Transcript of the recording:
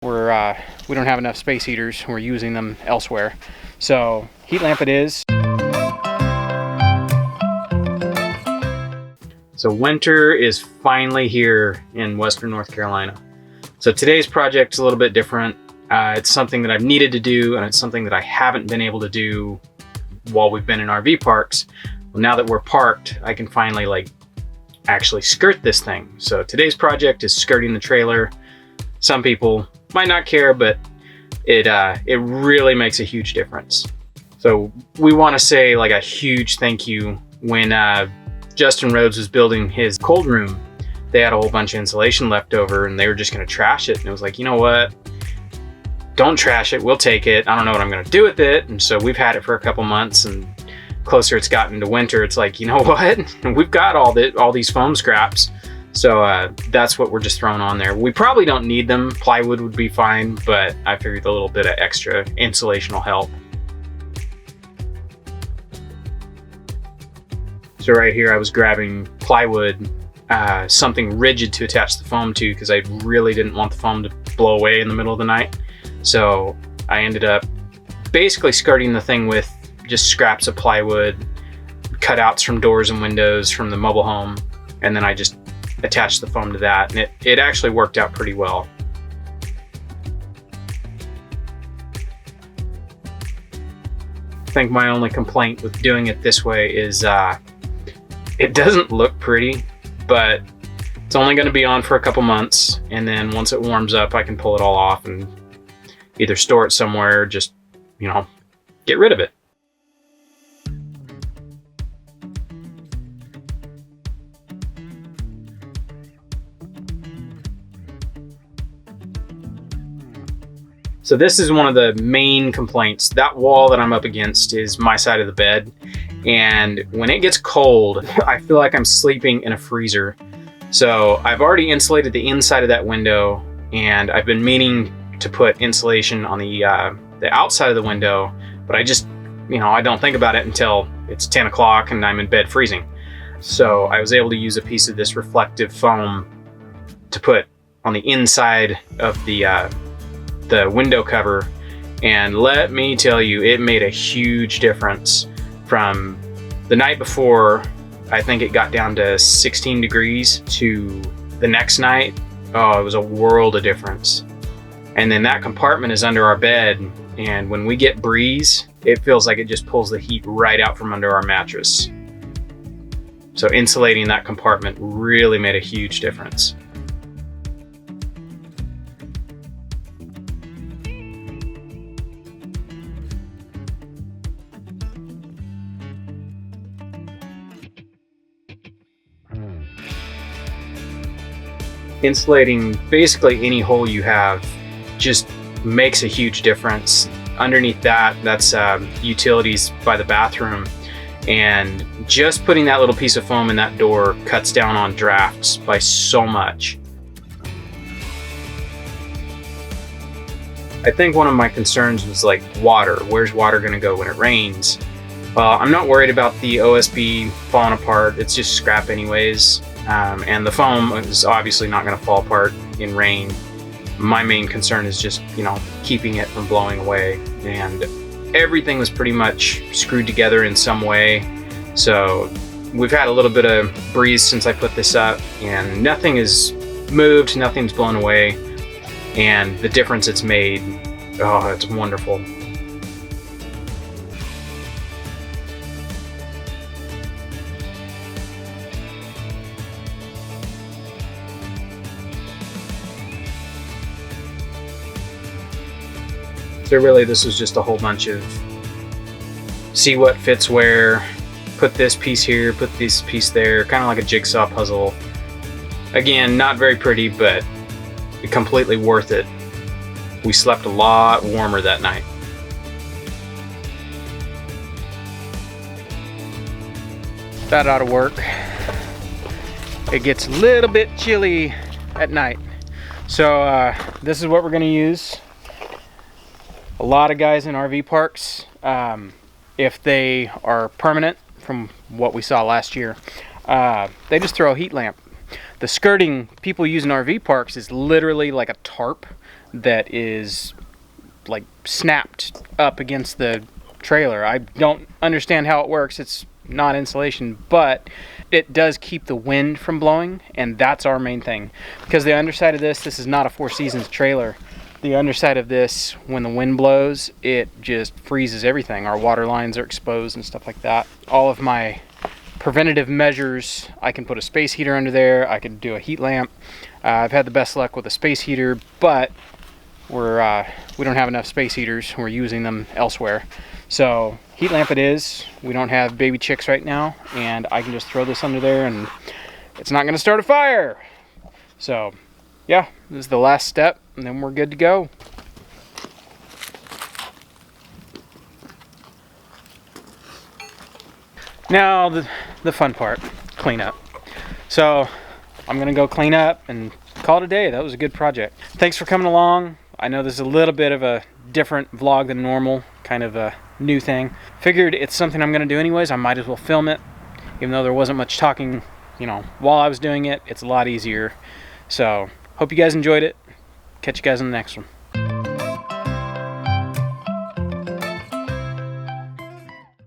We don't have enough space heaters. We're using them elsewhere. So heat lamp it is. So winter is finally here in Western North Carolina. So today's project is a little bit different. It's something that I've needed to do, and it's something that I haven't been able to do while we've been in RV parks. Well, now that we're parked, I can finally actually skirt this thing. So today's project is skirting the trailer. Some people might not care, but it really makes a huge difference. So we want to say a huge thank you. When Justin Rhodes was building his cold room, they had a whole bunch of insulation left over and they were just going to trash it. And it was like, you know what? Don't trash it. We'll take it. I don't know what I'm going to do with it. And so we've had it for a couple months, and closer it's gotten to winter, it's like, you know what? We've got all these foam scraps. So that's what we're just throwing on there. We probably don't need them. Plywood would be fine, but I figured a little bit of extra insulation will help. So right here I was grabbing plywood, something rigid to attach the foam to, because I really didn't want the foam to blow away in the middle of the night. So I ended up basically skirting the thing with just scraps of plywood, cutouts from doors and windows from the mobile home, and then I just attached the foam to that, and it actually worked out pretty well. I think my only complaint with doing it this way is it doesn't look pretty, but it's only going to be on for a couple months, and then once it warms up I can pull it all off and either store it somewhere or just, get rid of it. So this is one of the main complaints. That wall that I'm up against is my side of the bed. And when it gets cold, I feel like I'm sleeping in a freezer. So I've already insulated the inside of that window, and I've been meaning to put insulation on the outside of the window, but I just, I don't think about it until it's 10 o'clock and I'm in bed freezing. So I was able to use a piece of this reflective foam to put on the inside of the window cover, and let me tell you, it made a huge difference. From the night before, I think it got down to 16 degrees, to the next night, it was a world of difference. And then that compartment is under our bed, and when we get breeze, it feels like it just pulls the heat right out from under our mattress. So insulating that compartment really made a huge difference. Insulating basically any hole you have just makes a huge difference. Underneath that's utilities by the bathroom, and just putting that little piece of foam in that door cuts down on drafts by so much. I think one of my concerns was water. Where's water going to go when it rains? Well, I'm not worried about the OSB falling apart. It's just scrap anyways. And the foam is obviously not going to fall apart in rain. My main concern is just, keeping it from blowing away. And everything was pretty much screwed together in some way. So we've had a little bit of breeze since I put this up, and nothing is moved, nothing's blown away. And the difference it's made, it's wonderful. So really this was just a whole bunch of see what fits where, put this piece here, put this piece there, kind of like a jigsaw puzzle. Again, not very pretty, but completely worth it. We slept a lot warmer that night. That ought to work. It gets a little bit chilly at night. So this is what we're gonna use. A lot of guys in RV parks, if they are permanent, from what we saw last year, they just throw a heat lamp. The skirting people use in RV parks is literally like a tarp that is like snapped up against the trailer. I don't understand how it works. It's not insulation, but it does keep the wind from blowing, and that's our main thing. Because the underside of this is not a Four Seasons trailer. The underside of this, when the wind blows, it just freezes everything. Our water lines are exposed and stuff like that. All of my preventative measures, I can put a space heater under there. I can do a heat lamp. I've had the best luck with a space heater, but we don't have enough space heaters. We're using them elsewhere. So heat lamp it is. We don't have baby chicks right now, and I can just throw this under there and it's not going to start a fire. So yeah, this is the last step, and then we're good to go. Now the fun part, clean up. So I'm gonna go clean up and call it a day. That was a good project. Thanks for coming along. I know this is a little bit of a different vlog than normal, kind of a new thing. Figured it's something I'm gonna do anyways. I might as well film it, even though there wasn't much talking, while I was doing it. It's a lot easier. So hope you guys enjoyed it. Catch you guys in the next one.